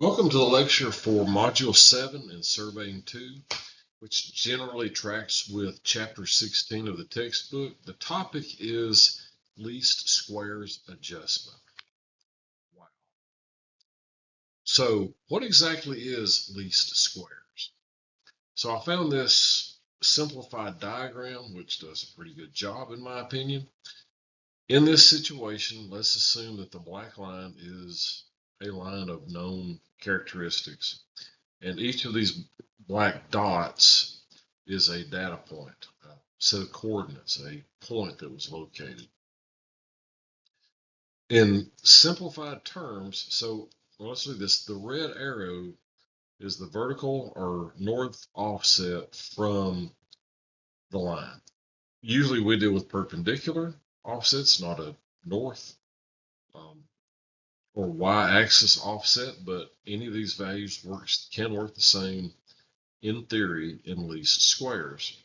Welcome to the lecture for Module 7 in Surveying 2, which generally tracks with Chapter 16 of the textbook. The topic is least squares adjustment. Wow. So what exactly is least squares? So I found this simplified diagram, which does a pretty good job in my opinion. In this situation, let's assume that the black line is a line of known characteristics. And each of these black dots is a data point, a set of coordinates, a point that was located. In simplified terms, so let's do this. The red arrow is the vertical or north offset from the line. Usually we deal with perpendicular offsets, not a north or y-axis offset, but any of these values can work the same in theory in least squares.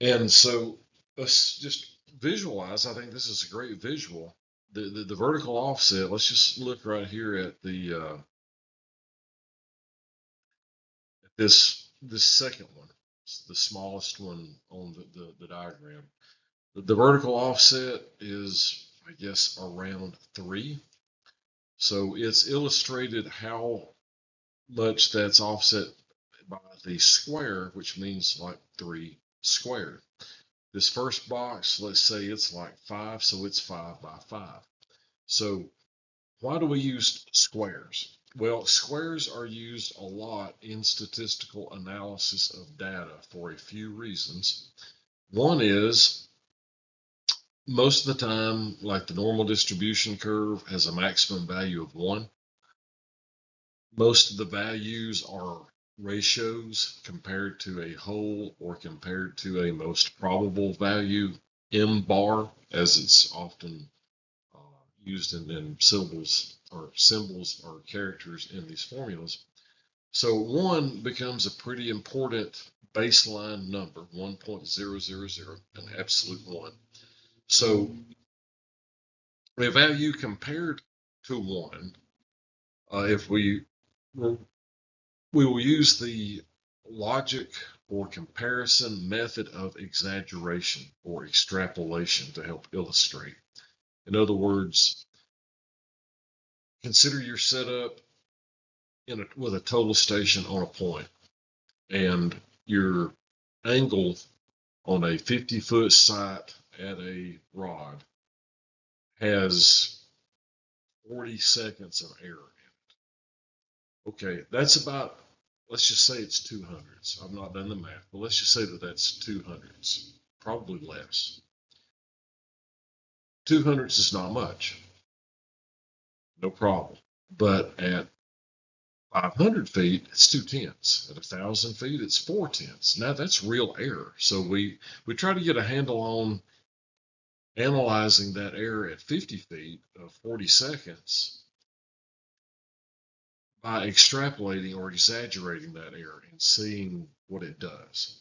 And so let's just visualize. I think this is a great visual. The vertical offset, let's just look right here at this second one. It's the smallest one on the diagram. The vertical offset is, I guess, around 3. So it's illustrated how much that's offset by the square, which means like 3 squared. This first box, let's say it's like 5, so it's 5 by 5. So why do we use squares? Well, squares are used a lot in statistical analysis of data for a few reasons. One is most of the time, like the normal distribution curve has a maximum value of 1. Most of the values are ratios compared to a whole or compared to a most probable value, M bar, as it's often used in symbols or characters in these formulas. So 1 becomes a pretty important baseline number, 1.000, an absolute 1. So a value compared to 1, if we will use the logic or comparison method of exaggeration or extrapolation to help illustrate. In other words, consider your setup with a total station on a point, and your angle on a 50-foot sight at a rod has 40 seconds of error in it. Okay, that's about, let's just say it's 200s. I've not done the math, but let's just say that that's 200s, probably less. 200s is not much, no problem. But at 500 feet, it's 2/10. At 1,000 feet, it's 4/10. Now that's real error. So we try to get a handle on analyzing that error at 50 feet of 40 seconds by extrapolating or exaggerating that error and seeing what it does.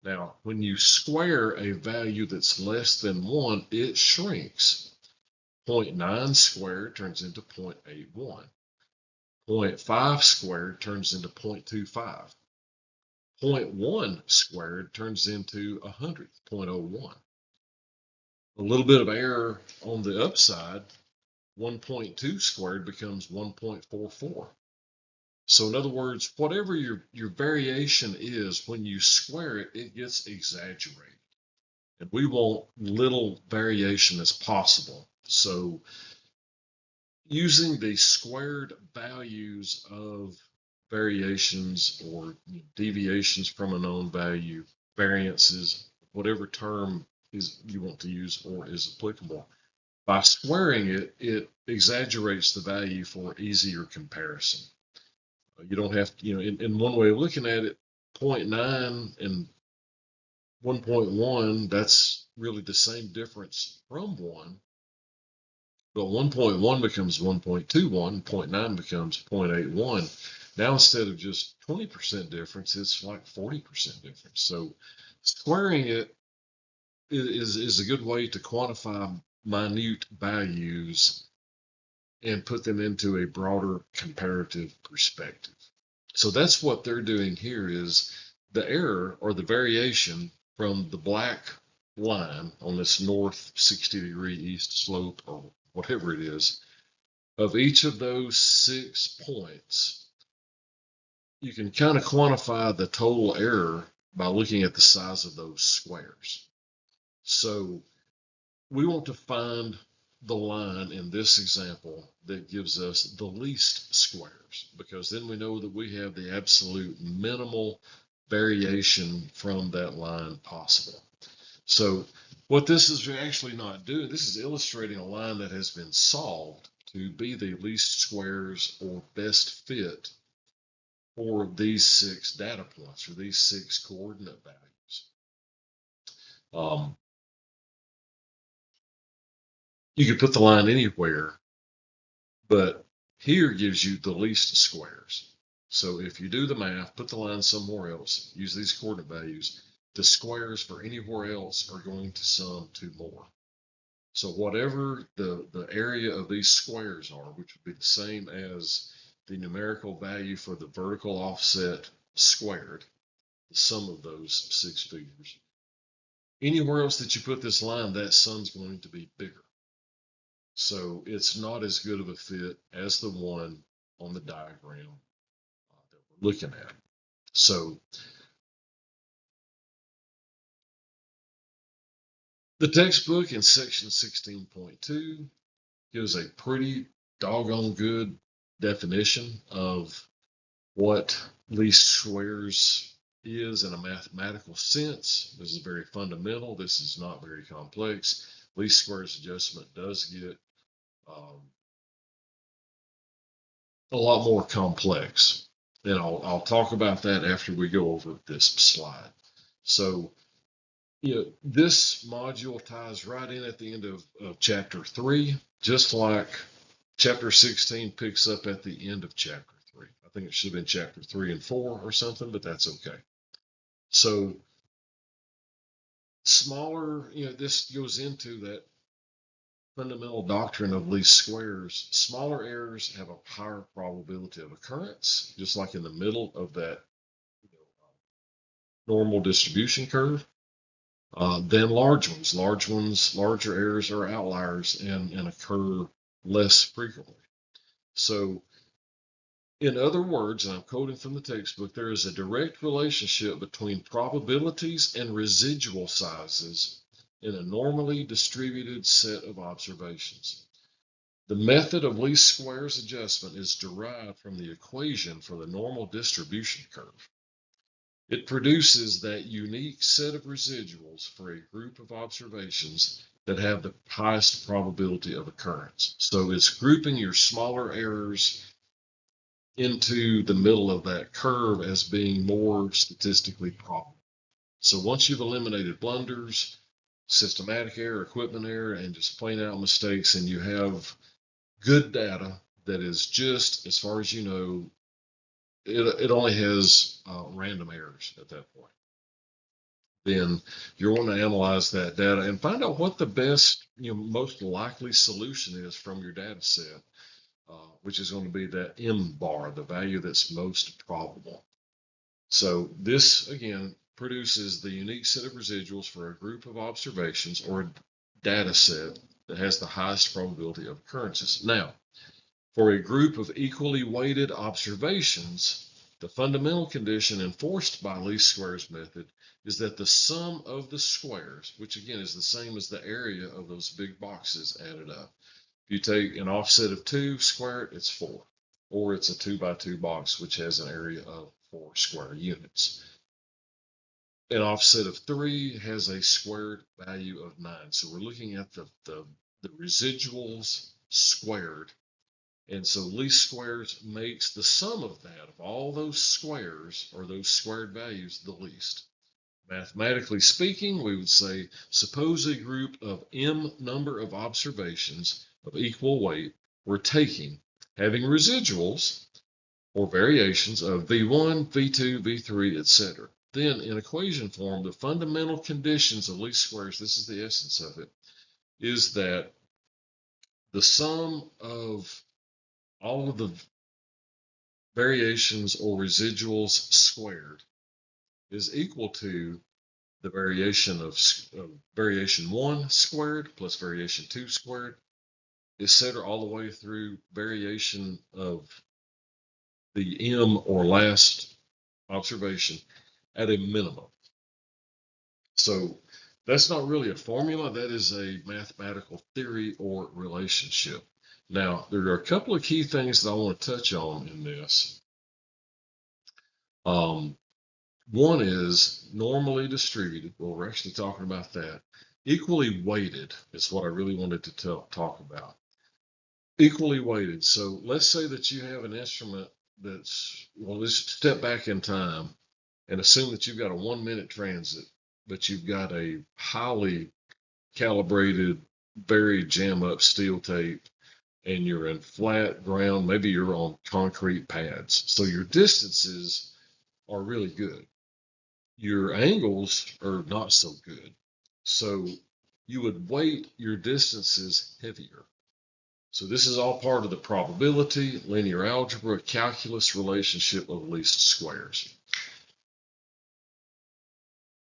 Now, when you square a value that's less than 1, it shrinks. 0.9 squared turns into 0.81. 0.5 squared turns into 0.25. 0.1 squared turns into 100th, 0.01. A little bit of error on the upside, 1.2 squared becomes 1.44. So in other words, whatever your variation is, when you square it, it gets exaggerated. And we want little variation as possible. So using the squared values of variations or deviations from a known value, variances, whatever term is you want to use or is applicable, by squaring it, it exaggerates the value for easier comparison. You don't have to, in one way of looking at it, 0.9 and 1.1, that's really the same difference from 1. But 1.1 becomes 1.21, 0.9 becomes 0.81. Now instead of just 20% difference, it's like 40% difference. So squaring it is a good way to quantify minute values and put them into a broader comparative perspective. So that's what they're doing here is the error or the variation from the black line on this north 60-degree east slope or whatever it is of each of those 6 points. You can kind of quantify the total error by looking at the size of those squares. So we want to find the line in this example that gives us the least squares, because then we know that we have the absolute minimal variation from that line possible. So what this is actually not doing, this is illustrating a line that has been solved to be the least squares or best fit for these 6 data points or these 6 coordinate values. You could put the line anywhere, but here gives you the least squares. So if you do the math, put the line somewhere else, use these coordinate values, the squares for anywhere else are going to sum to more. So whatever the area of these squares are, which would be the same as the numerical value for the vertical offset squared, the sum of those 6 figures, anywhere else that you put this line, that sum's going to be bigger. So it's not as good of a fit as the one on the diagram that we're looking at. So the textbook in section 16.2 gives a pretty doggone good definition of what least squares is in a mathematical sense. This is very fundamental. This is not very complex. Least squares adjustment does get a lot more complex. And I'll talk about that after we go over this slide. So, this module ties right in at the end of chapter 3, just like chapter 16 picks up at the end of chapter 3. I think it should have been chapter 3 and 4 or something, but that's okay. So smaller, this goes into that fundamental doctrine of least squares. Smaller errors have a higher probability of occurrence, just like in the middle of that normal distribution curve, than large ones. Larger errors are outliers and occur less frequently. So in other words, and I'm quoting from the textbook, there is a direct relationship between probabilities and residual sizes in a normally distributed set of observations. The method of least squares adjustment is derived from the equation for the normal distribution curve. It produces that unique set of residuals for a group of observations that have the highest probability of occurrence. So it's grouping your smaller errors into the middle of that curve as being more statistically probable. So once you've eliminated blunders, systematic error, equipment error, and just plain out mistakes, and you have good data that is just, as far as you know, it only has random errors at that point. Then you're going to analyze that data and find out what the best, most likely solution is from your data set, which is going to be that M bar, the value that's most probable. So this, again, produces the unique set of residuals for a group of observations or a data set that has the highest probability of occurrences. Now, for a group of equally weighted observations, the fundamental condition enforced by least squares method is that the sum of the squares, which again is the same as the area of those big boxes added up. If you take an offset of 2, square it, it's 4. Or it's a 2 by 2 box, which has an area of 4 square units. An offset of 3 has a squared value of 9. So we're looking at the residuals squared. And so least squares makes the sum of that, of all those squares or those squared values, the least. Mathematically speaking, we would say, suppose a group of M number of observations of equal weight were taking, having residuals or variations of V1, V2, V3, etc. Then in equation form, the fundamental conditions of least squares, this is the essence of it, is that the sum of all of the variations or residuals squared is equal to the variation of variation 1 squared plus variation 2 squared, etc., all the way through variation of the M or last observation at a minimum. So that's not really a formula, that is a mathematical theory or relationship. Now, there are a couple of key things that I want to touch on in this. One is normally distributed. Well, we're actually talking about that. Equally weighted is what I really wanted to talk about. Equally weighted. So let's say that you have an instrument that's, well, let's step back in time and assume that you've got a 1 minute transit, but you've got a highly calibrated, very jam up steel tape, and you're in flat ground. Maybe you're on concrete pads. So your distances are really good. Your angles are not so good. So you would weight your distances heavier. So this is all part of the probability, linear algebra, calculus relationship of least squares.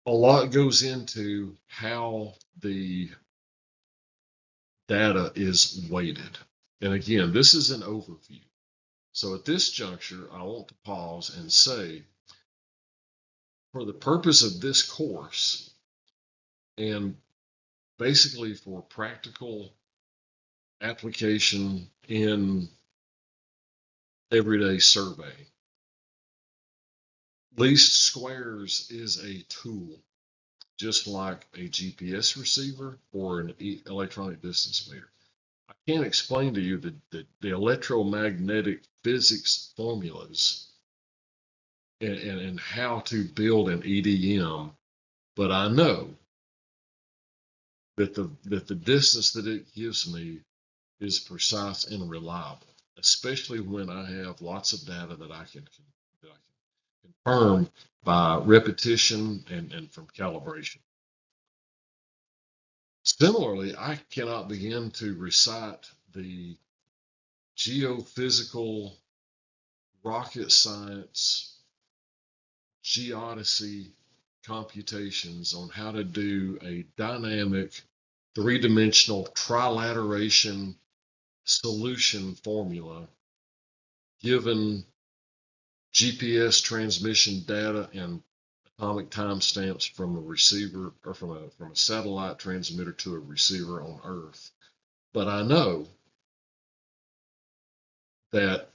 A lot goes into how the data is weighted. And again, this is an overview. So at this juncture, I want to pause and say, for the purpose of this course, and basically for practical application in everyday surveying, least squares is a tool, just like a GPS receiver or an electronic distance meter. I can't explain to you the electromagnetic physics formulas and how to build an EDM, but I know that the distance that it gives me is precise and reliable, especially when I have lots of data that I can confirm by repetition and from calibration. Similarly, I cannot begin to recite the geophysical, rocket science, geodesy computations on how to do a dynamic three-dimensional trilateration solution formula given GPS transmission data and atomic timestamps from a receiver or from a satellite transmitter to a receiver on Earth. But I know that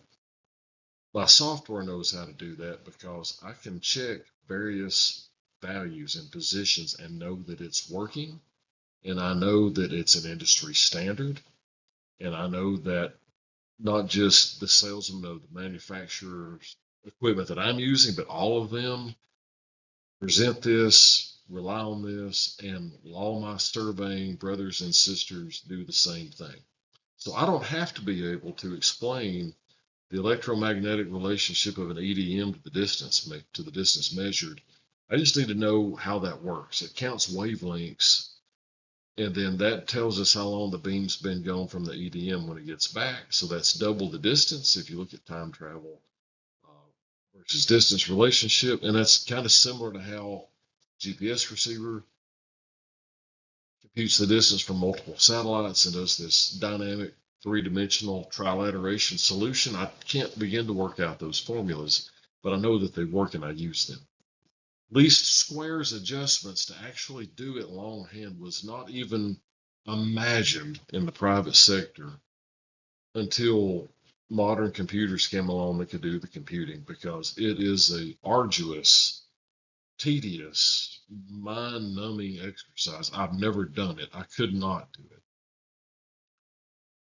my software knows how to do that because I can check various values and positions and know that it's working. And I know that it's an industry standard. And I know that not just the salesman of the manufacturer's equipment that I'm using, but all of them present this, rely on this, and all my surveying brothers and sisters do the same thing. So I don't have to be able to explain the electromagnetic relationship of an EDM to the distance measured. I just need to know how that works. It counts wavelengths, and then that tells us how long the beam's been gone from the EDM when it gets back. So that's double the distance if you look at time travel versus distance relationship. And that's kind of similar to how GPS receiver computes the distance from multiple satellites and does this dynamic three-dimensional trilateration solution. I can't begin to work out those formulas, but I know that they work and I use them. Least squares adjustments to actually do it longhand was not even imagined in the private sector until modern computers came along that could do the computing, because it is a arduous, tedious, mind-numbing exercise. I've never done it. I could not do it.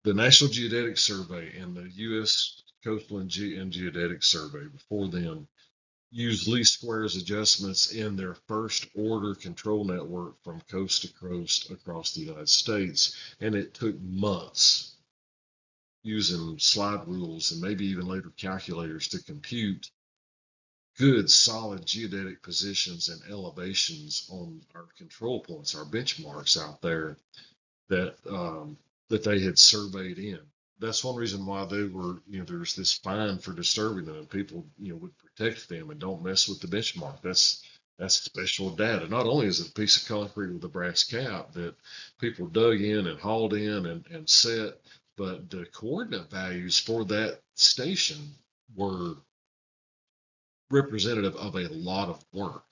The National Geodetic Survey and the U.S. Coastal and Geodetic Survey before them used least squares adjustments in their first order control network from coast to coast across the United States. And it took months using slide rules and maybe even later calculators to compute good, solid geodetic positions and elevations on our control points, our benchmarks out there that that they had surveyed in. that's one reason why they were, there's this fine for disturbing them, and people, would protect them and don't mess with the benchmark. That's special data. Not only is it a piece of concrete with a brass cap that people dug in and hauled in and set, but the coordinate values for that station were representative of a lot of work.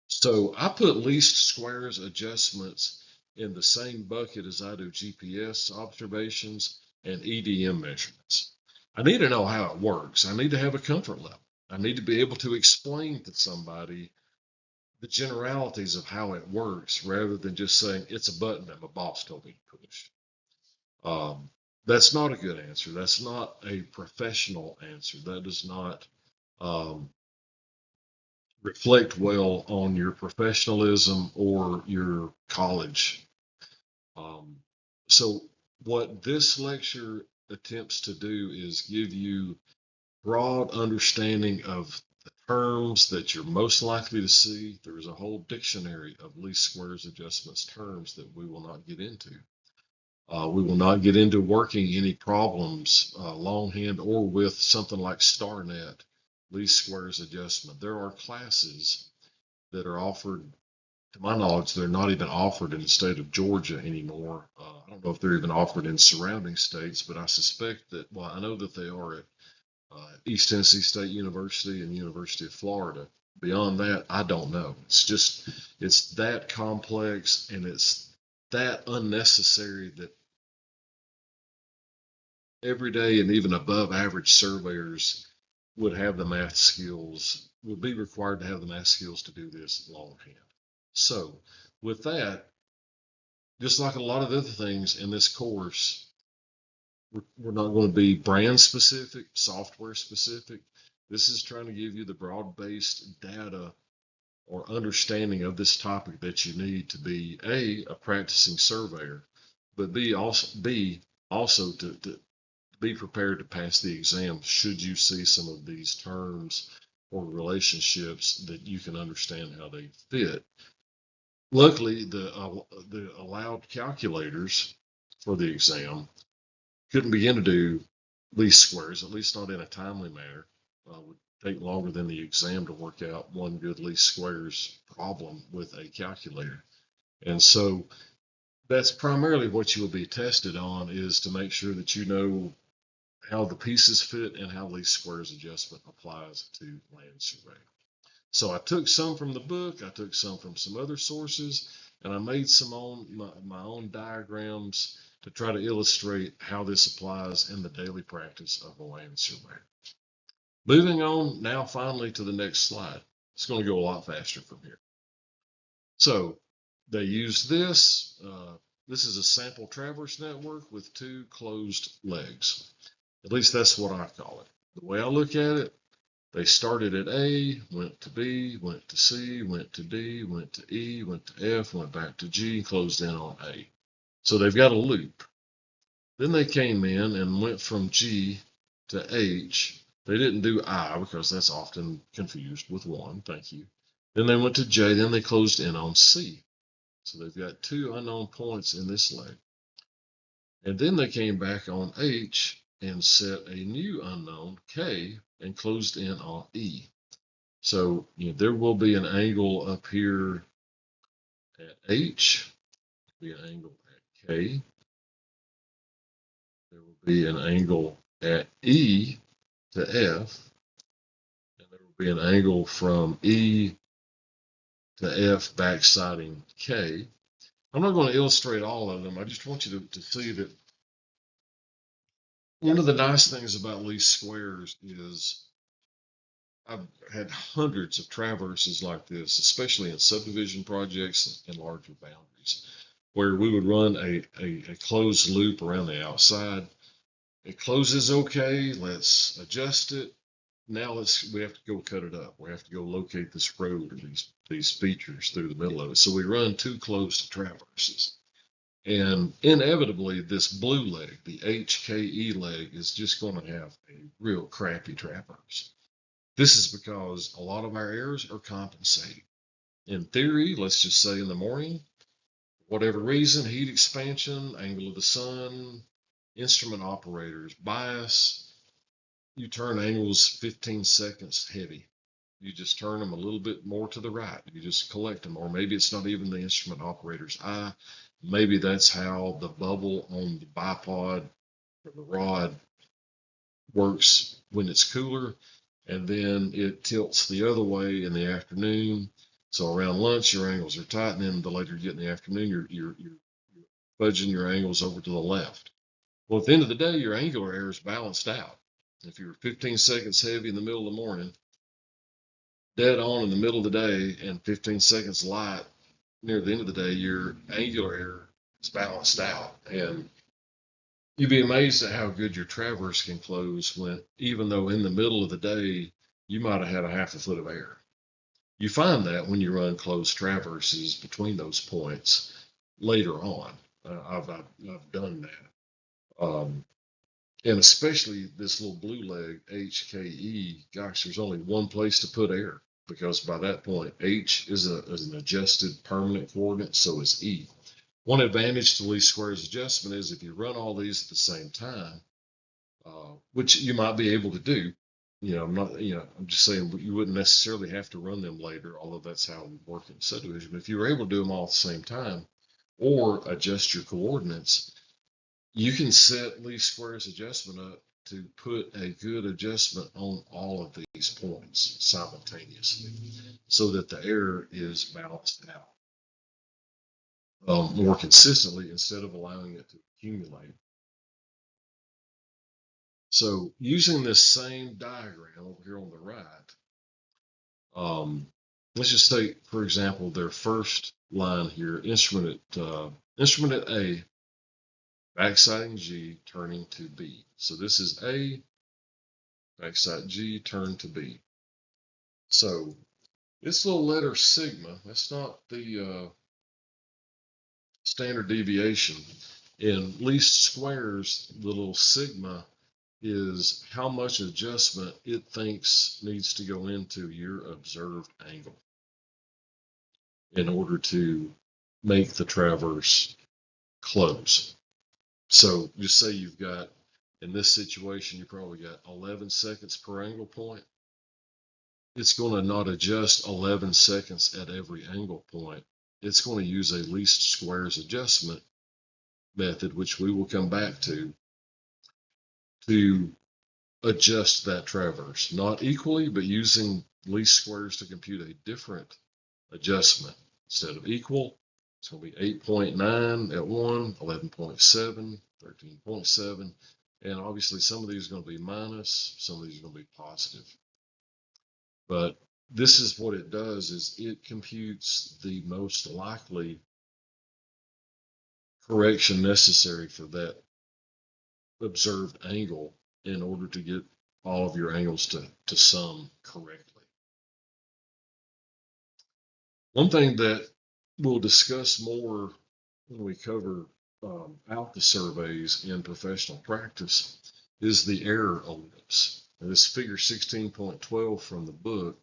So I put least squares adjustments in the same bucket as I do GPS observations and EDM measurements. I need to know how it works. I need to have a comfort level. I need to be able to explain to somebody the generalities of how it works rather than just saying it's a button that my boss told me to push. That's not a good answer. That's not a professional answer. That does not um, reflect well on your professionalism or your college. Um, so, what this lecture attempts to do is give you broad understanding of the terms that you're most likely to see. There's a whole dictionary of least squares adjustments terms that we will not get into. We will not get into working any problems longhand or with something like StarNet, least squares adjustment. There are classes that are offered. To my knowledge, they're not even offered in the state of Georgia anymore. I don't know if they're even offered in surrounding states, but I suspect that, well, I know that they are at East Tennessee State University and University of Florida. Beyond that, I don't know. It's that complex and it's that unnecessary that everyday and even above average surveyors would have the math skills, would be required to have the math skills to do this longhand. So, with that, just like a lot of other things in this course, we're not going to be brand specific, software specific. This is trying to give you the broad based data or understanding of this topic that you need to be a practicing surveyor, but also to be prepared to pass the exam should you see some of these terms or relationships that you can understand how they fit. Luckily, the allowed calculators for the exam couldn't begin to do least squares, at least not in a timely manner. Would take longer than the exam to work out one good least squares problem with a calculator. And so that's primarily what you will be tested on, is to make sure that you know how the pieces fit and how least squares adjustment applies to land survey. So I took some from the book, I took some from some other sources, and I made my own diagrams to try to illustrate how this applies in the daily practice of a land surveyor. Moving on now finally to the next slide. It's going to go a lot faster from here. So they used this. This is a sample traverse network with two closed legs. At least that's what I call it. The way I look at it, they started at A, went to B, went to C, went to D, went to E, went to F, went back to G, closed in on A. So they've got a loop. Then they came in and went from G to H. They didn't do I because that's often confused with 1. Thank you. Then they went to J. Then they closed in on C. So they've got 2 unknown points in this leg. And then they came back on H and set a new unknown, K, and closed in on E. So there will be an angle up here at H, be an angle at K, there will be an angle at E to F, and there will be an angle from E to F backsiding K. I'm not going to illustrate all of them. I just want you to see that one of the nice things about least squares is I've had hundreds of traverses like this, especially in subdivision projects and larger boundaries, where we would run a closed loop around the outside. It closes okay, let's adjust it. Now we have to go cut it up. We have to go locate this road or these features through the middle of it. So we run 2 closed traverses. And inevitably, this blue leg, the HKE leg, is just going to have a real crappy traverse. This is because a lot of our errors are compensating. In theory, let's just say in the morning, whatever reason, heat expansion, angle of the sun, instrument operators, bias, you turn angles 15 seconds heavy. You just turn them a little bit more to the right. You just collect them, or maybe it's not even the instrument operator's eye. Maybe that's how the bubble on the bipod or the rod works when it's cooler, and then it tilts the other way in the afternoon. So around lunch, your angles are tight, and then the later you get in the afternoon, you're fudging your angles over to the left. Well, at the end of the day, your angular error is balanced out. If you're 15 seconds heavy in the middle of the morning, dead on in the middle of the day, and 15 seconds light near the end of the day, your angular error is balanced out. And you'd be amazed at how good your traverse can close when, even though in the middle of the day, you might have had a half a foot of error. You find that when you run closed traverses between those points later on. I've done that. And especially this little blue leg, HKE, gosh, there's only one place to put air, because by that point, H is an adjusted permanent coordinate, so is E. One advantage to least squares adjustment is if you run all these at the same time, which you might be able to do. I'm just saying you wouldn't necessarily have to run them later, although that's how we work in subdivision. But if you were able to do them all at the same time or adjust your coordinates, you can set least squares adjustment up to put a good adjustment on all of these points simultaneously so that the error is balanced out more consistently instead of allowing it to accumulate. So using this same diagram over here on the right, let's just take, for example, their first line here, instrument at A, backside G, turning to B. So this is A, backside G, turn to B. So this little letter sigma, that's not the standard deviation. In least squares, the little sigma is how much adjustment it thinks needs to go into your observed angle in order to make the traverse close. So just say you've got, in this situation, you probably got 11 seconds per angle point. It's going to not adjust 11 seconds at every angle point. It's going to use a least squares adjustment method, which we will come back to adjust that traverse, not equally, but using least squares to compute a different adjustment. Instead of equal, it's going to be 8.9 at 1, 11.7, 13.7, and obviously some of these are going to be minus, some of these are going to be positive. But this is what it does, is it computes the most likely correction necessary for that observed angle in order to get all of your angles to sum correctly. One thing that we'll discuss more when we cover ALPA surveys in professional practice is the error ellipse. And this figure 16.12 from the book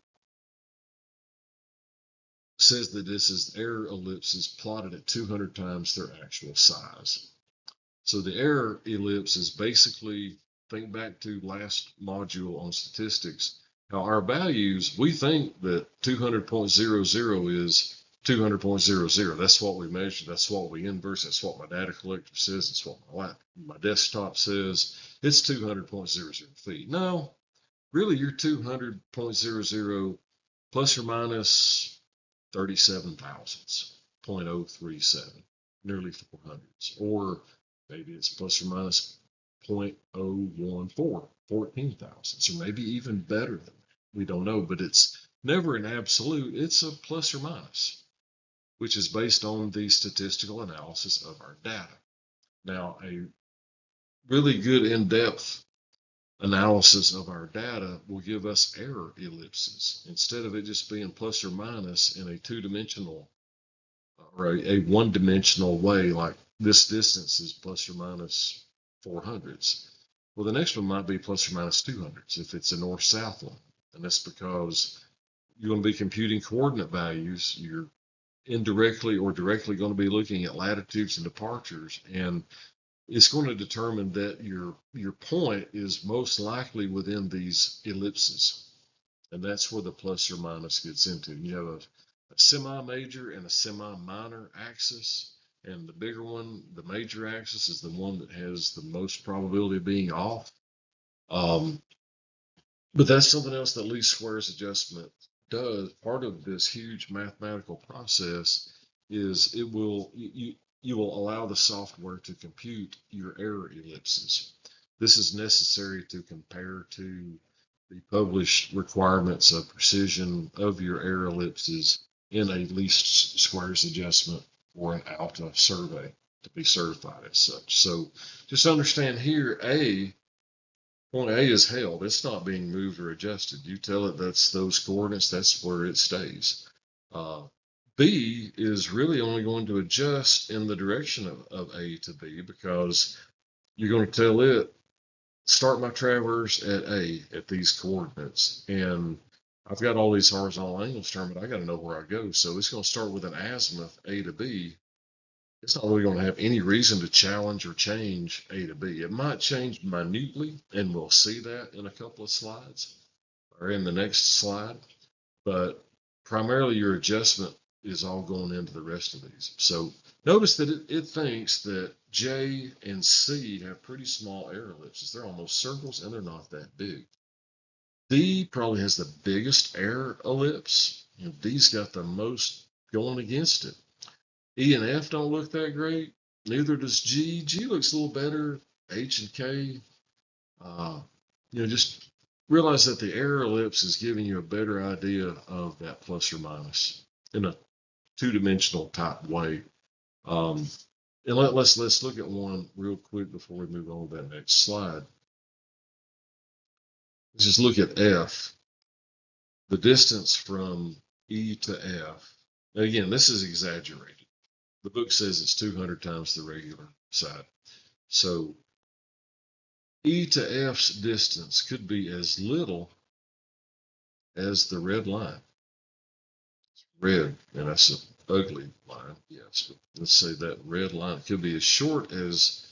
says that this is error ellipses plotted at 200 times their actual size. So the error ellipse is basically, think back to last module on statistics, how our values, we think that 200.00 is 200.00. That's what we measure. That's what we inverse. That's what my data collector says. That's what my desktop says. It's 200.00 feet. No, really, you're 200.00 plus or minus 37 thousandths, 0.037, nearly 400s, or maybe it's plus or minus 0.014, 14 thousandths, or maybe even better than that. We don't know, but it's never an absolute. It's a plus or minus, which is based on the statistical analysis of our data. Now, a really good in-depth analysis of our data will give us error ellipses instead of it just being plus or minus in a two-dimensional or a one-dimensional way, like this distance is plus or minus 400s. Well, the next one might be plus or minus 200s if it's a north-south one, and that's because you're going to be computing coordinate values. You're indirectly or directly going to be looking at latitudes and departures, and it's going to determine that your point is most likely within these ellipses. And that's where the plus or minus gets into. You have a semi-major and a semi-minor axis. And the bigger one, the major axis, is the one that has the most probability of being off. But that's something else that least squares adjustment does. Part of this huge mathematical process is you will allow the software to compute your error ellipses. This is necessary to compare to the published requirements of precision of your error ellipses in a least squares adjustment or an ALTA survey to be certified as such. So just understand here, point A is held. It's not being moved or adjusted. You tell it that's those coordinates, that's where it stays. B is really only going to adjust in the direction of A to B, because you're going to tell it, start my traverse at A at these coordinates. And I've got all these horizontal angles turned, but I got to know where I go. So it's going to start with an azimuth A to B. It's not really going to have any reason to challenge or change A to B. It might change minutely, and we'll see that in a couple of slides or in the next slide. But primarily your adjustment is all going into the rest of these. So notice that it thinks that J and C have pretty small error ellipses. They're almost circles, and they're not that big. D probably has the biggest error ellipse. D's got the most going against it. E and F don't look that great. Neither does G. G looks a little better. H and K. Just realize that the error ellipse is giving you a better idea of that plus or minus in a two-dimensional type way. And let's look at one real quick before we move on to that next slide. Let's just look at F. The distance from E to F. And again, this is exaggerated. The book says it's 200 times the regular side. So E to F's distance could be as little as the red line. It's red, and that's an ugly line, yes. But let's say that red line could be as short as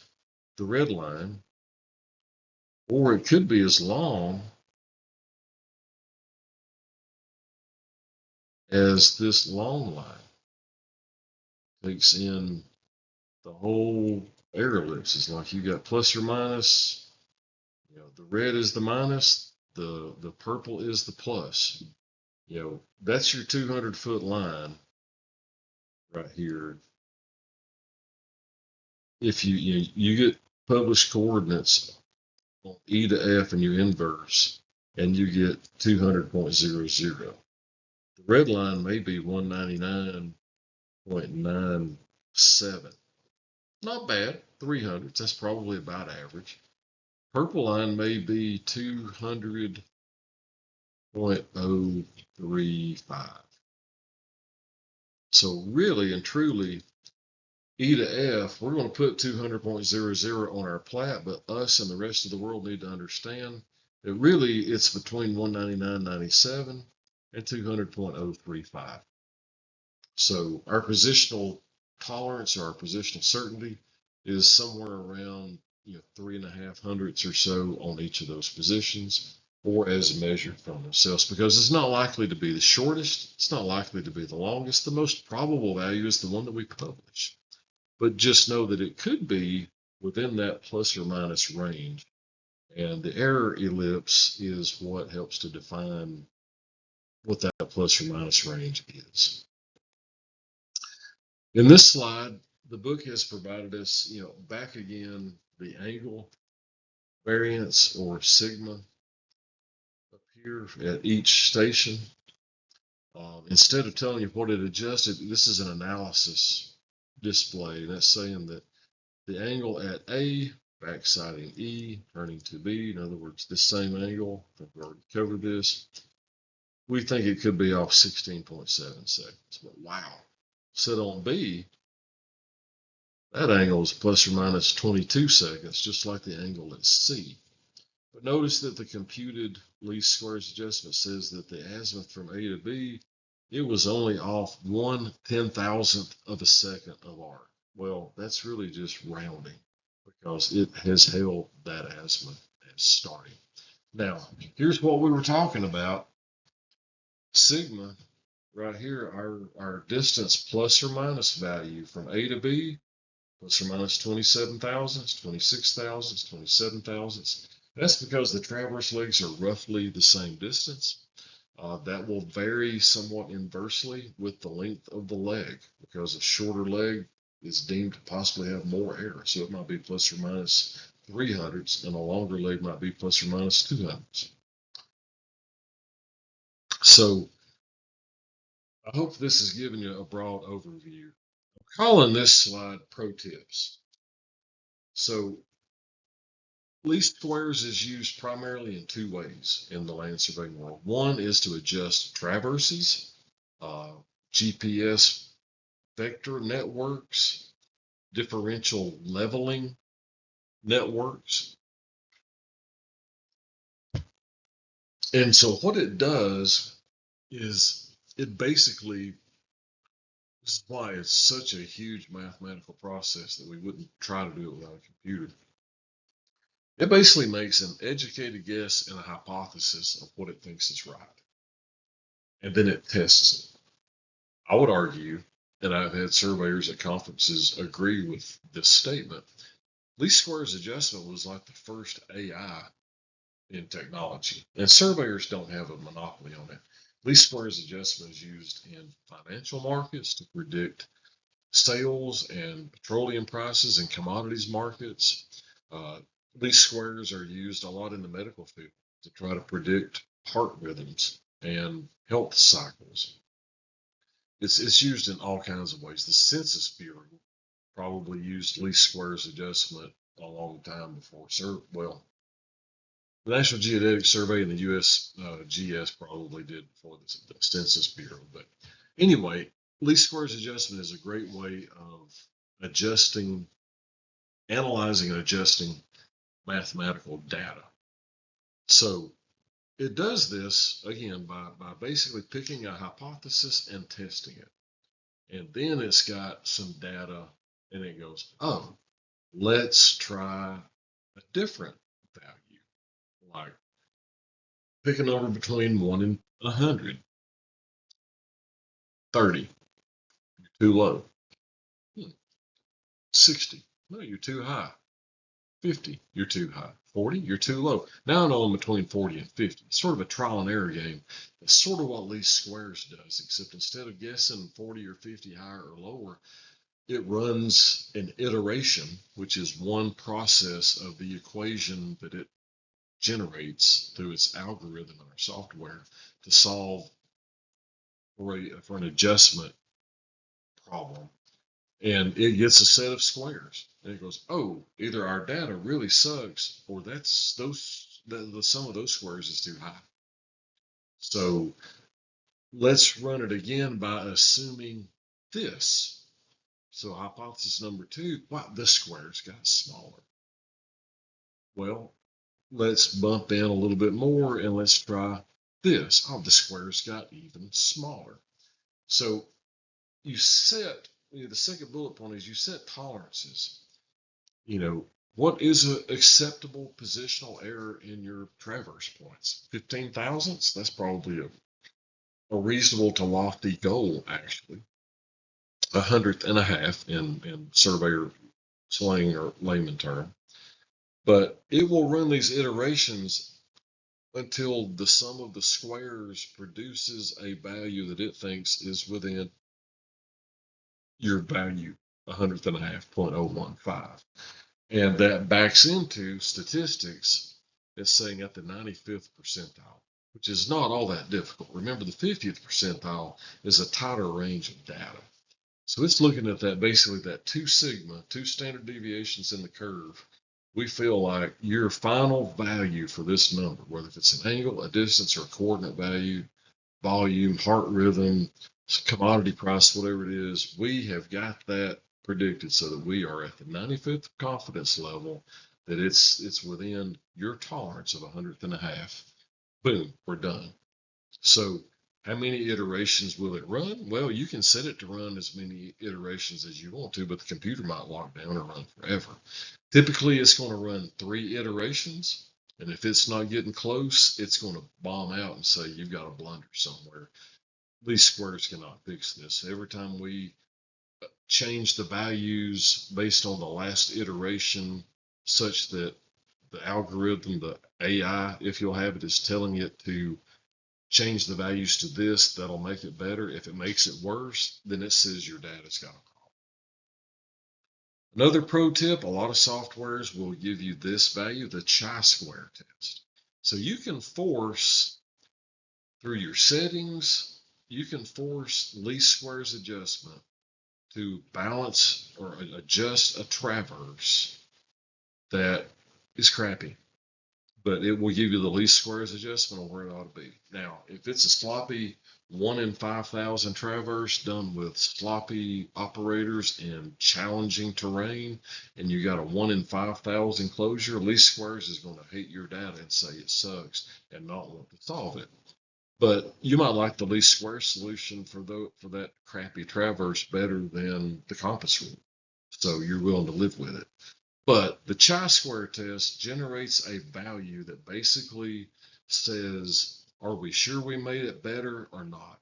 the red line, or it could be as long as this long line. Takes in the whole error ellipse. It's like you got plus or minus. The red is the minus, the purple is the plus. That's your 200-foot line right here. If you get published coordinates on E to F and you inverse, and you get 200.00. The red line may be 199.97. Not bad, 300s. That's probably about average. Purple line may be 200.035. So really and truly, E to F, we're going to put 200.00 on our plat, but us and the rest of the world need to understand that really it's between 199.97 and 200.035. So our positional tolerance or our positional certainty is somewhere around 3.5 hundredths or so on each of those positions, or as measured from themselves, because it's not likely to be the shortest, it's not likely to be the longest. The most probable value is the one that we publish. But just know that it could be within that plus or minus range. And the error ellipse is what helps to define what that plus or minus range is. In this slide, the book has provided us, back again, the angle variance or sigma up here at each station. Instead of telling you what it adjusted, this is an analysis display. That's saying that the angle at A, backsiding E, turning to B, in other words, this same angle, I think we already covered this, we think it could be off 16.7 seconds. But wow, set on B, that angle is plus or minus 22 seconds, just like the angle at C. But notice that the computed least squares adjustment says that the azimuth from A to B, it was only off 1/10,000th of a second of arc. Well, that's really just rounding. because it has held that azimuth as starting. Now, here's what we were talking about. Sigma, right here, our distance plus or minus value from A to B, plus or minus 27 thousandths, 26 thousandths, 27 thousandths. That's because the traverse legs are roughly the same distance. That will vary somewhat inversely with the length of the leg, because a shorter leg is deemed to possibly have more error. So it might be plus or minus 300ths, and a longer leg might be plus or minus 200ths. So I hope this has given you a broad overview. I'm calling this slide Pro Tips. So least squares is used primarily in two ways in the land surveying world. One is to adjust traverses, GPS vector networks, differential leveling networks. And so what it does is it basically, this is why it's such a huge mathematical process that we wouldn't try to do it without a computer. It basically makes an educated guess and a hypothesis of what it thinks is right. And then it tests it. I would argue, and I've had surveyors at conferences agree with this statement, least squares adjustment was like the first AI in technology. And surveyors don't have a monopoly on it. Least squares adjustment is used in financial markets to predict sales and petroleum prices and commodities markets. Least squares are used a lot in the medical field to try to predict heart rhythms and health cycles. It's used in all kinds of ways. The Census Bureau probably used least squares adjustment a long time before. Well, the National Geodetic Survey and the USGS probably did before the Census Bureau. But anyway, least squares adjustment is a great way of adjusting, analyzing and adjusting mathematical data. So it does this again by basically picking a hypothesis and testing it. And then it's got some data and it goes, oh, let's try a different value. Like pick a number between 1 and 100. 30, you're too low. 60, no, you're too high. 50, you're too high. 40, you're too low. Now I know I'm between 40 and 50. It's sort of a trial and error game. It's sort of what least squares does, except instead of guessing 40 or 50 higher or lower, it runs an iteration, which is one process of the equation that it generates through its algorithm in our software to solve for an adjustment problem. And it gets a set of squares and it goes, oh, either our data really sucks or that's the sum of those squares is too high. So let's run it again by assuming this. So hypothesis number 2, wow, this square's got smaller. Well, let's bump in a little bit more and let's try this. Oh, the square's got even smaller. So you set, the second bullet point is you set tolerances. What is an acceptable positional error in your traverse points? 15 thousandths? That's probably a reasonable to lofty goal, actually. 100th and a half in surveyor slang or layman term. But it will run these iterations until the sum of the squares produces a value that it thinks is within your value, 100th and a half, 0.015. And that backs into statistics as saying at the 95th percentile, which is not all that difficult. Remember, the 50th percentile is a tighter range of data. So it's looking at that, basically that 2 sigma, 2 standard deviations in the curve. We feel like your final value for this number, whether if it's an angle, a distance, or a coordinate value, volume, heart rhythm, commodity price, whatever it is, we have got that predicted so that we are at the 95th confidence level that it's within your tolerance of 100th and a half. Boom, we're done. So How many iterations will it run? Well, you can set it to run as many iterations as you want to, but the computer might lock down or run forever. Typically, it's going to run 3 iterations. And if it's not getting close, it's going to bomb out and say you've got a blunder somewhere. Least squares cannot fix this. Every time we change the values based on the last iteration such that the algorithm, the AI, if you'll have it, is telling it to change the values to this, that'll make it better. If it makes it worse, then it says your data's got a problem. Another pro tip, a lot of softwares will give you this value, the chi-square test. So you can force through your settings, you can force least squares adjustment to balance or adjust a traverse that is crappy, but it will give you the least squares adjustment on where it ought to be. Now, if it's a sloppy 1 in 5,000 traverse done with sloppy operators in challenging terrain, and you got a 1 in 5,000 closure, least squares is going to hate your data and say it sucks and not want to solve it. But you might like the least square solution for that crappy traverse better than the compass rule. So you're willing to live with it. But the chi-square test generates a value that basically says, are we sure we made it better or not?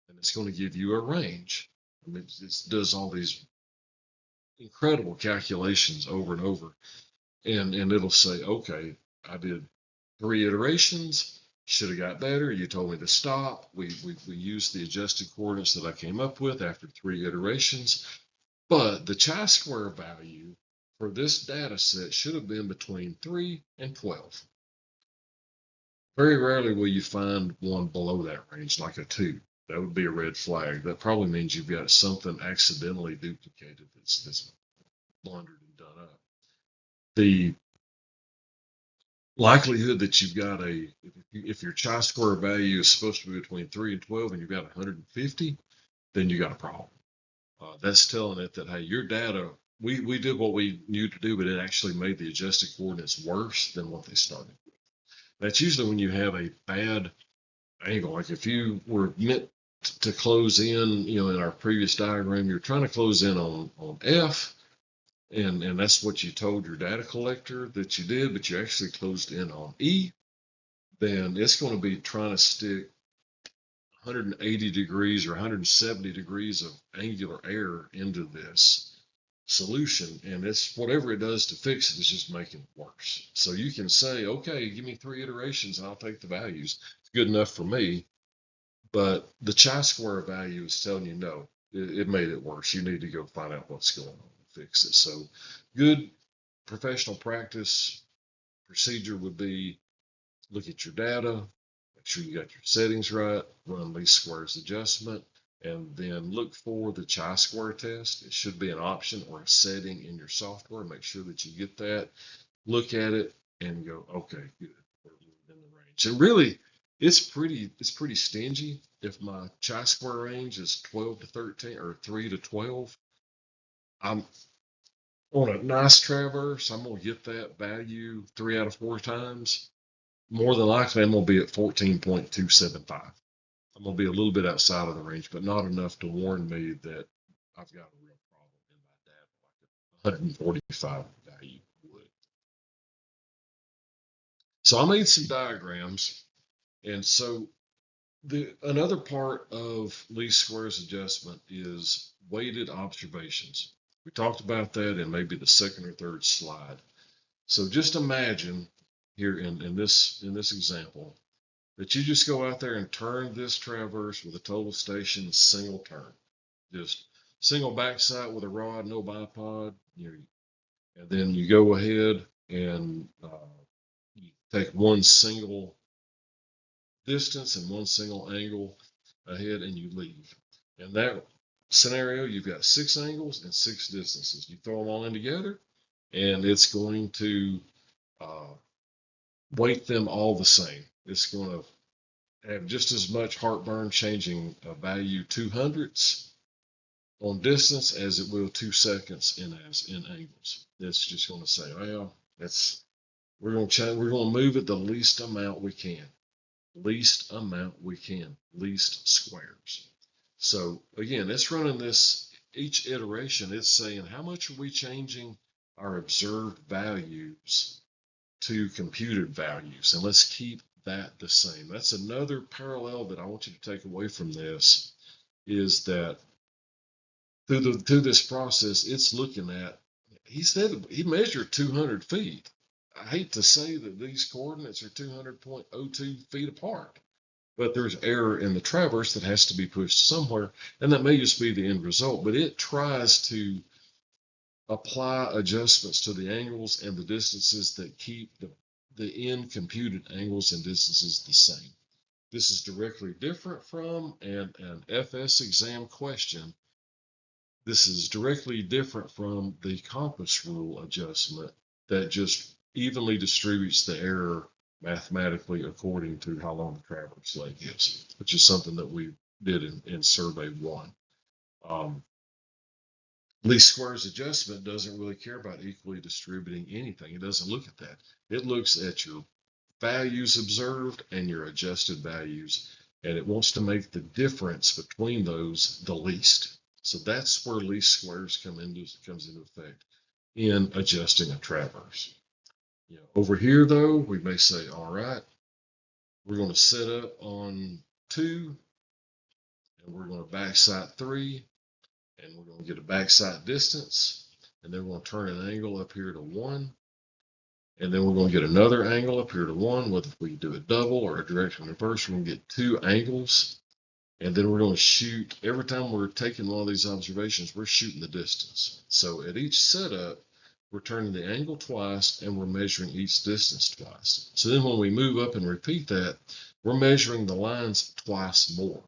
And it's going to give you a range. I mean, it does all these incredible calculations over and over. And it'll say, okay, I did 3 iterations, should have got better. You told me to stop. We used the adjusted coordinates that I came up with after 3 iterations. But the chi-square value for this data set should have been between 3 and 12. Very rarely will you find one below that range, like a 2. That would be a red flag. That probably means you've got something accidentally duplicated that's blundered and done up. The likelihood that you've got if your chi-square value is supposed to be between 3 and 12 and you've got 150, then you got a problem. That's telling it that, hey, your data, we did what we knew to do, but it actually made the adjusted coordinates worse than what they started with. That's usually when you have a bad angle. Like if you were meant to close in, in our previous diagram, you're trying to close in on F, and that's what you told your data collector that you did, but you actually closed in on E, then it's going to be trying to stick 180 degrees or 170 degrees of angular error into this solution, and it's whatever it does to fix it is just making it worse. So you can say, okay, give me 3 iterations and I'll take the values. It's good enough for me. But the chi-square value is telling you no, it made it worse. You need to go find out what's going on and fix it. So good professional practice procedure would be look at your data, make sure you got your settings right, run least squares adjustment, and then look for the chi-square test. It should be an option or a setting in your software. Make sure that you get that, look at it, and go, okay, good, we're within the range. And really, it's pretty stingy. If my chi-square range is 12 to 13 or 3 to 12, I'm on a nice traverse, I'm gonna get that value 3 out of 4 times. More than likely, I'm gonna be at 14.275. I'm gonna be a little bit outside of the range, but not enough to warn me that I've got a real problem in my data, like a 145 value would. So I made some diagrams, and so another part of least squares adjustment is weighted observations. We talked about that in maybe the second or third slide. So just imagine here in this example that you just go out there and turn this traverse with a total station single turn, just single backside with a rod, no bipod. And then you go ahead and you take one single distance and one single angle ahead and you leave. In that scenario, you've got 6 angles and 6 distances. You throw them all in together, and it's going to weight them all the same. It's going to have just as much heartburn changing a value 200ths on distance as it will 2 seconds in angles. It's just going to say, well, we're going to move it the least amount we can. least amount we can, least squares. So again, it's running this each iteration. It's saying how much are we changing our observed values to computed values, and let's keep that the same. That's another parallel that I want you to take away from this, is that through this process, it's looking at, he said he measured 200 feet. I hate to say that these coordinates are 200.02 feet apart, but there's error in the traverse that has to be pushed somewhere, and that may just be the end result. But it tries to apply adjustments to the angles and the distances that keep the end computed angles and distances the same. This is directly different from an FS exam question. This is directly different from the compass rule adjustment that just evenly distributes the error mathematically according to how long the traverse leg is, which is something that we did in survey 1. Least squares adjustment doesn't really care about equally distributing anything. It doesn't look at that. It looks at your values observed and your adjusted values, and it wants to make the difference between those the least. So that's where least squares comes into effect in adjusting a traverse. Over here though, we may say, all right, we're going to set up on 2, and we're going to backside 3, and we're going to get a backside distance, and then we're going to turn an angle up here to 1, and then we're going to get another angle up here to 1. Whether we do a double or a direction reverse, we're going to get 2 angles, and then we're going to shoot. Every time we're taking one of these observations, we're shooting the distance. So at each setup, we're turning the angle twice, and we're measuring each distance twice. So then when we move up and repeat that, we're measuring the lines twice more.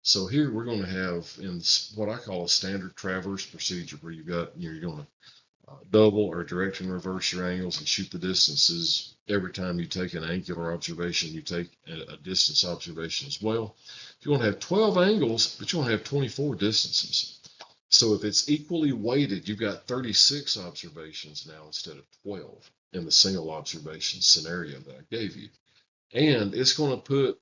So here we're going to have in what I call a standard traverse procedure, where you're going to double or direction reverse your angles and shoot the distances. Every time you take an angular observation, you take a distance observation as well. If you want to have 12 angles, but you want to have 24 distances. So if it's equally weighted, you've got 36 observations now instead of 12 in the single observation scenario that I gave you. And it's going to put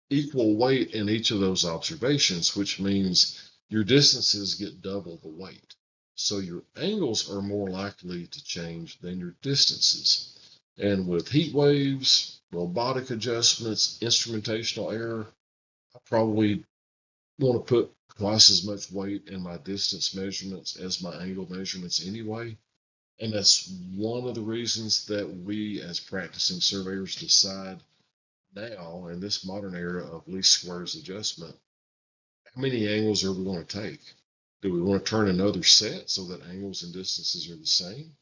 equal weight in each of those observations, which means your distances get double the weight. So your angles are more likely to change than your distances. And with heat waves, robotic adjustments, instrumentational error, I probably want to put twice as much weight in my distance measurements as my angle measurements anyway. And that's one of the reasons that we as practicing surveyors decide now in this modern era of least squares adjustment, how many angles are we going to take? Do we want to turn another set so that angles and distances are the same?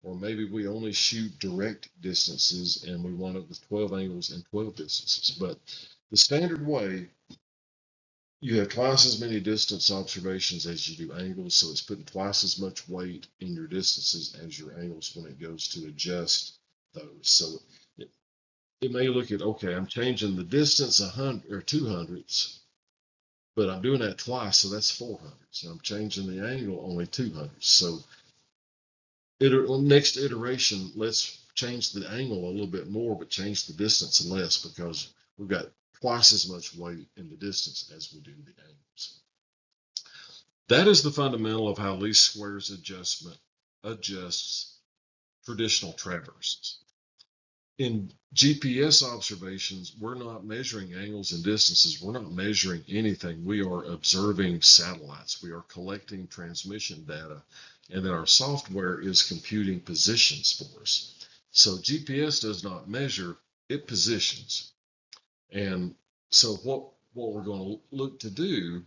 Or maybe we only shoot direct distances and we wind up with 12 angles and 12 distances. But the standard way, you have twice as many distance observations as you do angles, so it's putting twice as much weight in your distances as your angles when it goes to adjust those. So it may look at, okay, I'm changing the distance 100 or 200ths, but I'm doing that twice, so that's 400ths. And I'm changing the angle only 200ths. So next iteration, let's change the angle a little bit more, but change the distance less, because we've got twice as much weight in the distance as we do the angles. That is the fundamental of how least squares adjustment adjusts traditional traverses. In GPS observations, we're not measuring angles and distances. We're not measuring anything. We are observing satellites. We are collecting transmission data, and then our software is computing positions for us. So GPS does not measure, it positions. And so what we're going to look to do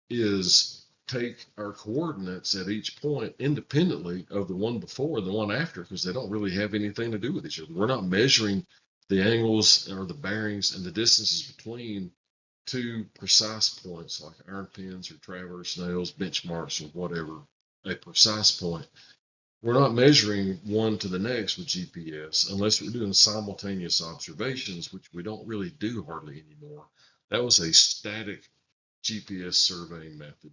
is take our coordinates at each point independently of the one before and the one after, because they don't really have anything to do with each other. We're not measuring the angles or the bearings and the distances between two precise points like iron pins or traverse nails, benchmarks, or whatever, a precise point. We're not measuring one to the next with GPS unless we're doing simultaneous observations, which we don't really do hardly anymore. That was a static GPS surveying method.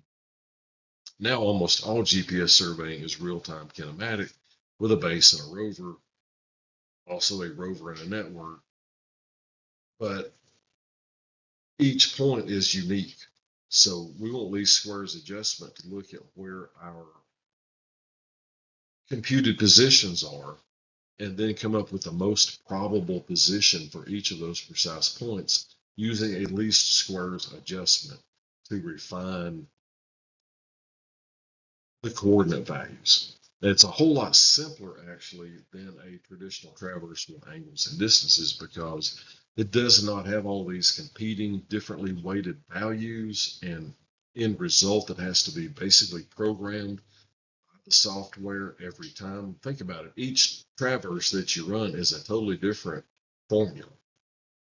Now almost all GPS surveying is real-time kinematic with a base and a rover, also a rover and a network. but each point is unique. So we want least squares adjustment to look at where our computed positions are and then come up with the most probable position for each of those precise points using a least squares adjustment to refine the coordinate values. It's a whole lot simpler actually than a traditional traverse with angles and distances because it does not have all these competing differently weighted values and end result that has to be basically programmed by the software every time. Think about it. Each traverse that you run is a totally different formula,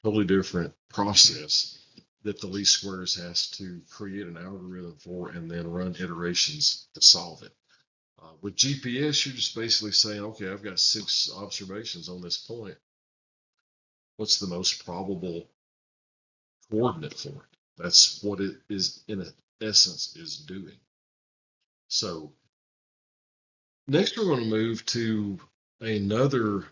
totally different process that the least squares has to create an algorithm for and then run iterations to solve it. With GPS, you're just basically saying, okay, I've got 6 observations on this point. What's the most probable coordinate for it? That's what it is, in essence, is doing. So next, we're going to move to another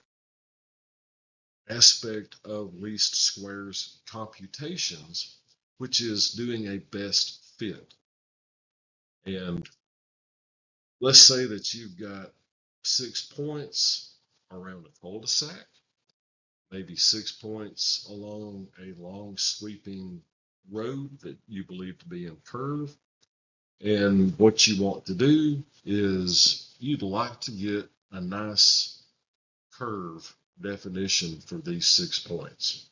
aspect of least squares computations, which is doing a best fit. And let's say that you've got 6 points around a cul-de-sac, maybe 6 points along a long sweeping road that you believe to be in curve. And what you want to do is you'd like to get a nice curve definition for these 6 points.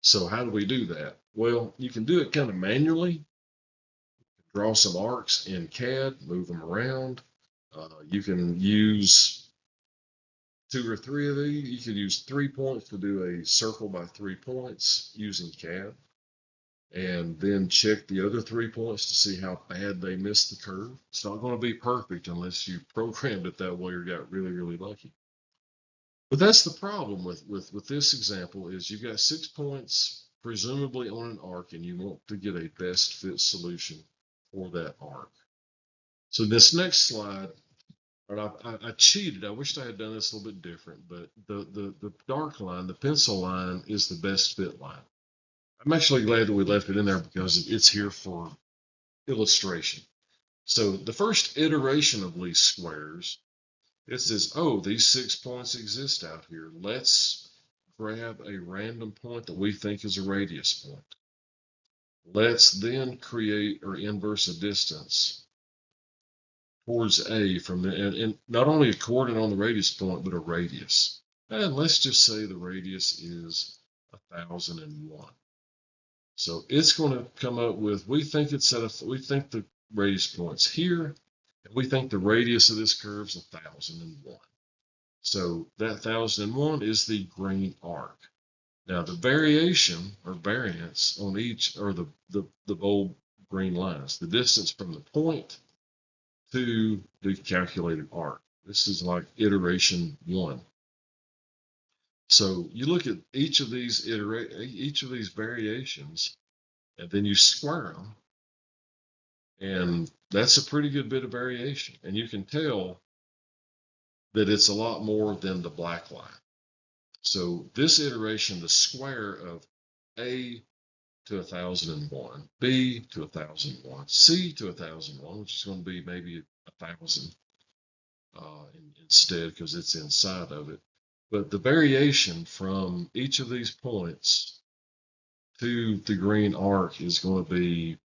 So how do we do that? Well, you can do it kind of manually. Draw some arcs in CAD, move them around. You can use 2 or 3 of these. You could use 3 points to do a circle by 3 points using CAD, and then check the other 3 points to see how bad they missed the curve. It's not going to be perfect unless you programmed it that way or got really, really lucky. But that's the problem with this example is you've got 6 points presumably on an arc and you want to get a best fit solution for that arc. So this next slide, I cheated. I wished I had done this a little bit different, but the dark line, the pencil line, is the best fit line. I'm actually glad that we left it in there because it's here for illustration. So the first iteration of least squares, it says, oh, these 6 points exist out here. Let's grab a random point that we think is a radius point. Let's then create or inverse a distance towards A from the, and not only a coordinate on the radius point, but a radius. And let's just say the radius is 1001. So it's going to come up with, we think the radius point's here, and we think the radius of this curve is 1001. So that 1001 is the green arc. Now the variation or variance on each are the bold green lines, the distance from the point to the calculated arc. This is like iteration 1. So you look at each of these variations, and then you square them, and that's a pretty good bit of variation. And you can tell that it's a lot more than the black line. So this iteration, the square of A to 1001, B to 1001, C to 1001, which is going to be maybe 1000 instead because it's inside of it. But the variation from each of these points to the green arc is going to be,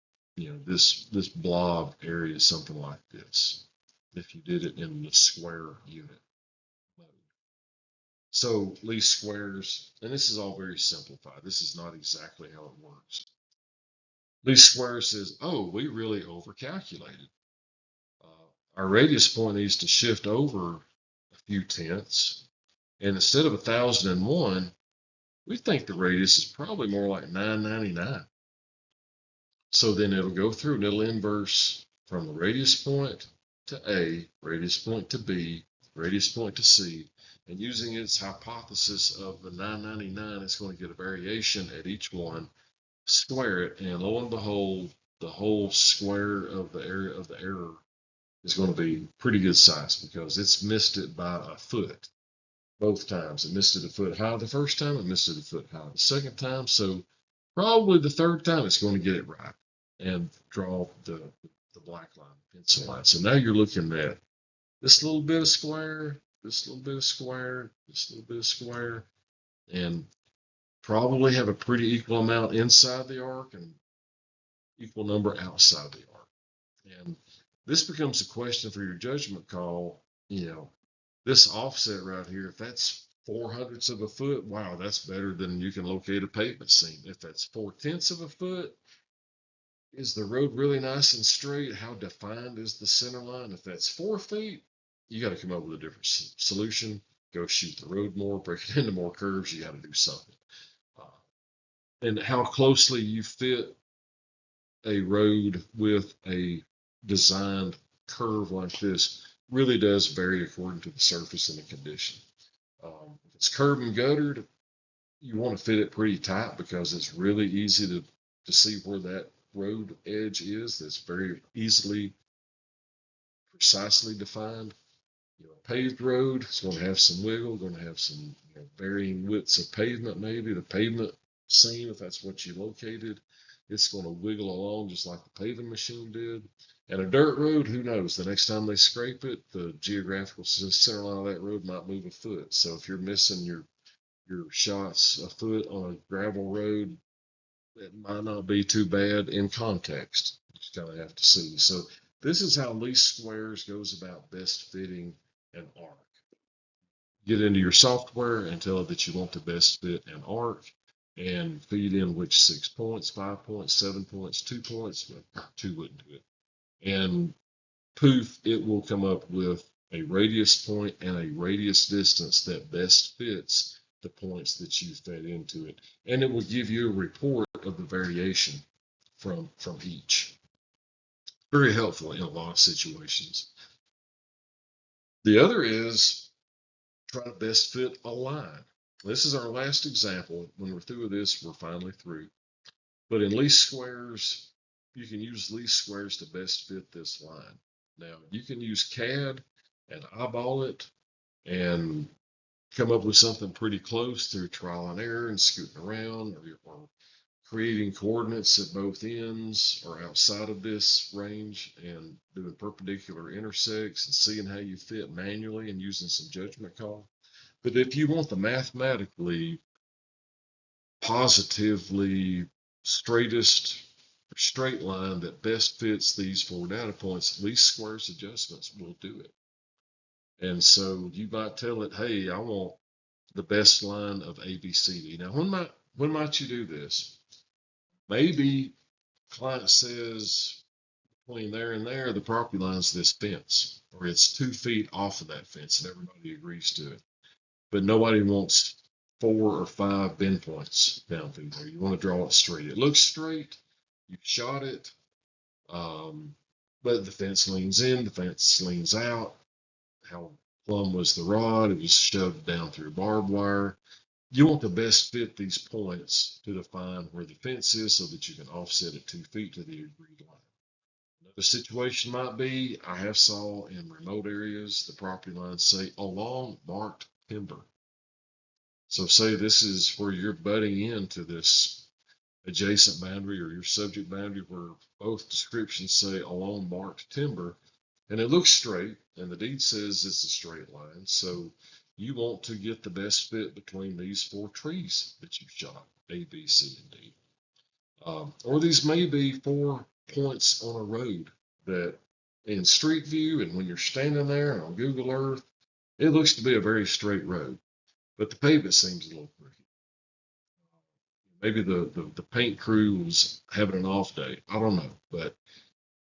this blob area, something like this, if you did it in the square unit mode. So least squares, and this is all very simplified. This is not exactly how it works. Least squares says, oh, we really overcalculated. Our radius point needs to shift over a few tenths. And instead of 1001, we think the radius is probably more like 999. So then it'll go through and it'll inverse from the radius point to A, radius point to B, radius point to C, and using its hypothesis of the 999, it's going to get a variation at each one, square it, and lo and behold, the whole square of the area of the error is going to be pretty good size because it's missed it by a foot. both times. It missed it a foot high the first time, it missed it a foot high the second time. So probably the third time it's going to get it right and draw the black line, pencil line. So now you're looking at this little bit of square, this little bit of square, this little bit of square, and probably have a pretty equal amount inside the arc and equal number outside the arc. And this becomes a question for your judgment call. This offset right here, if that's 4/100ths of a foot, wow, that's better than you can locate a pavement seam. If that's 4/10ths of a foot, is the road really nice and straight? How defined is the center line? If that's 4 feet, you got to come up with a different solution. Go shoot the road more, break it into more curves. You got to do something. And how closely you fit a road with a designed curve like this really does vary according to the surface and the condition. If it's curb and guttered, you want to fit it pretty tight because it's really easy to see where that road edge is. That's very easily, precisely defined. A paved road is going to have some wiggle, going to have some varying widths of pavement. Maybe the pavement seam, if that's what you located, it's going to wiggle along just like the paving machine did. And a dirt road, who knows? The next time they scrape it, the geographical center line of that road might move a foot. So if you're missing your shots a foot on a gravel road, it might not be too bad in context. You just kind of have to see. So this is how least squares goes about best fitting an arc. Get into your software and tell it that you want to best fit an arc and feed in which 6 points, 5 points, 7 points, 2 points. Well, 2 wouldn't do it. And poof, it will come up with a radius point and a radius distance that best fits the points that you fed into it. And it will give you a report of the variation from each. Very helpful in a lot of situations. The other is try to best fit a line. This is our last example. When we're through with this, we're finally through. But in least squares, you can use least squares to best fit this line. Now, you can use CAD and eyeball it and come up with something pretty close through trial and error and scooting around or creating coordinates at both ends or outside of this range and doing perpendicular intersects and seeing how you fit manually and using some judgment call. But if you want the mathematically, positively straightest straight line that best fits these 4 data points, least squares adjustments will do it. And so you might tell it, hey, I want the best line of ABCD. Now, when might you do this? Maybe client says between there and there, the property line's this fence, or it's 2 feet off of that fence, and everybody agrees to it. But nobody wants 4 or 5 bend points down through there. You want to draw it straight. It looks straight. You shot it, but the fence leans in, the fence leans out. How plumb was the rod? It was shoved down through barbed wire. You want to best fit these points to define where the fence is so that you can offset it 2 feet to the agreed line. Another situation might be, I have saw in remote areas the property lines say along marked timber. So say this is where you're butting into this adjacent boundary or your subject boundary where both descriptions say along marked timber, and it looks straight, and the deed says it's a straight line. So you want to get the best fit between these 4 trees that you've shot, A, B, C, and D. Or these may be 4 points on a road that in street view and when you're standing there on Google Earth, it looks to be a very straight road, but the pavement seems a little crooked. Maybe the paint crew was having an off day. I don't know, but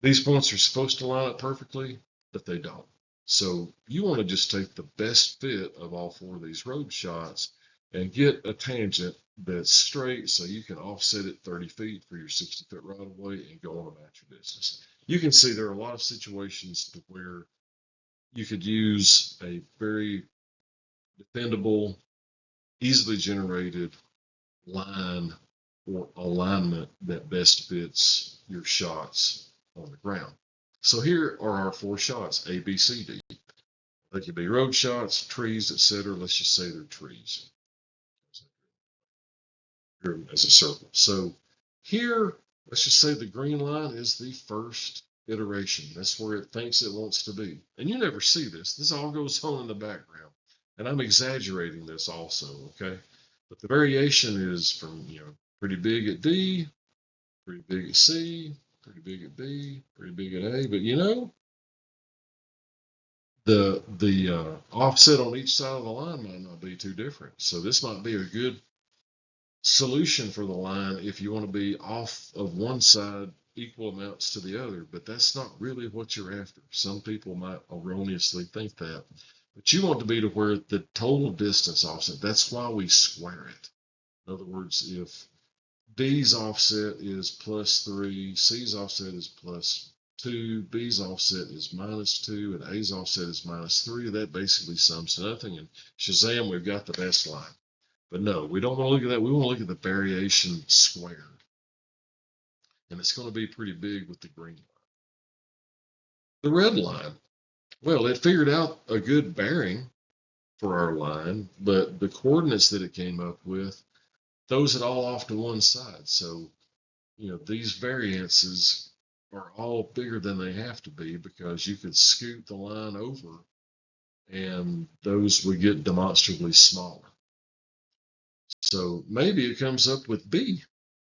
these points are supposed to line up perfectly, but they don't. So you want to just take the best fit of all 4 of these road shots and get a tangent that's straight so you can offset it 30 feet for your 60-foot right of way and go on about your business. You can see there are a lot of situations to where you could use a very defendable, easily generated line or alignment that best fits your shots on the ground. So here are our 4 shots, A, B, C, D. They could be road shots, trees, etc. Let's just say they're trees as a circle. So here, let's just say the green line is the first iteration. That's where it thinks it wants to be. And you never see this. This all goes on in the background. And I'm exaggerating this also, okay? But the variation is from, pretty big at D, pretty big at C, pretty big at B, pretty big at A. But the offset on each side of the line might not be too different. So this might be a good solution for the line if you want to be off of one side equal amounts to the other, but that's not really what you're after. Some people might erroneously think that, but you want to be to where the total distance offset, that's why we square it. In other words, if D's offset is +3, C's offset is +2, B's offset is -2, and A's offset is -3, that basically sums to nothing. And Shazam, we've got the best line. But no, we don't want to look at that. We want to look at the variation squared. And it's going to be pretty big with the green line. The red line, well, it figured out a good bearing for our line, but the coordinates that it came up with throws it all off to one side. So, these variances are all bigger than they have to be because you could scoot the line over and those would get demonstrably smaller. So maybe it comes up with B.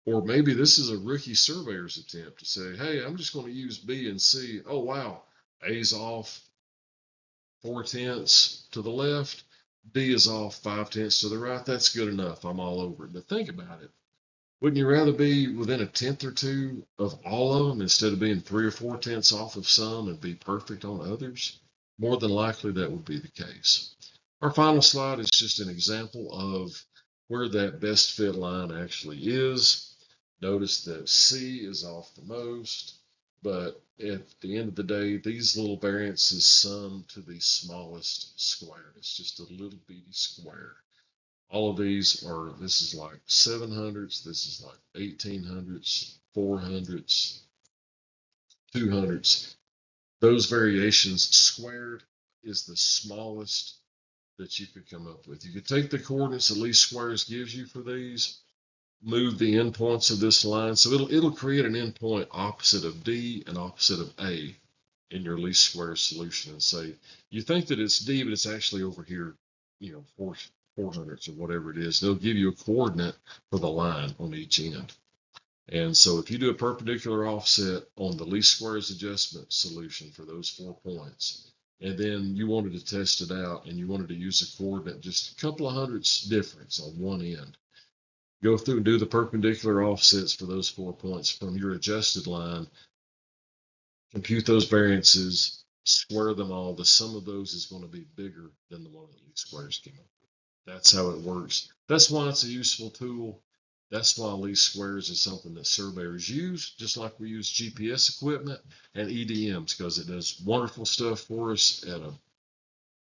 Or maybe this is a rookie surveyor's attempt to say, hey, I'm just going to use B and C. Oh, wow, A's off 4/10 to the left. D is off 5/10 to the right. That's good enough. I'm all over it. But think about it. Wouldn't you rather be within a tenth or two of all of them instead of being 3 or 4/10 off of some and be perfect on others? More than likely, that would be the case. Our final slide is just an example of where that best fit line actually is. Notice that C is off the most, but at the end of the day, these little variances sum to the smallest square. It's just a little bitty square. All of these are, this is like 700s, this is like 1800s, 400s, 200s. Those variations squared is the smallest that you could come up with. You could take the coordinates that least squares gives you for these, move the endpoints of this line. So it'll create an endpoint opposite of D and opposite of A in your least square solution and say, you think that it's D, but it's actually over here, 400s or whatever it is. They'll give you a coordinate for the line on each end. And so if you do a perpendicular offset on the least squares adjustment solution for those 4 points, and then you wanted to test it out and you wanted to use a coordinate just a couple of hundredths difference on one end, go through and do the perpendicular offsets for those 4 points from your adjusted line, compute those variances, square them all. The sum of those is going to be bigger than the one that least squares came up with. That's how it works. That's why it's a useful tool. That's why least squares is something that surveyors use, just like we use GPS equipment and EDMs, because it does wonderful stuff for us at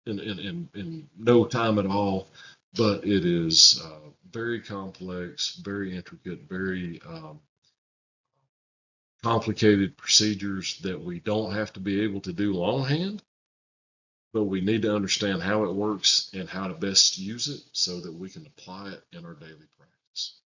in no time at all. But it is very complex, very intricate, very complicated procedures that we don't have to be able to do longhand, but we need to understand how it works and how to best use it so that we can apply it in our daily practice.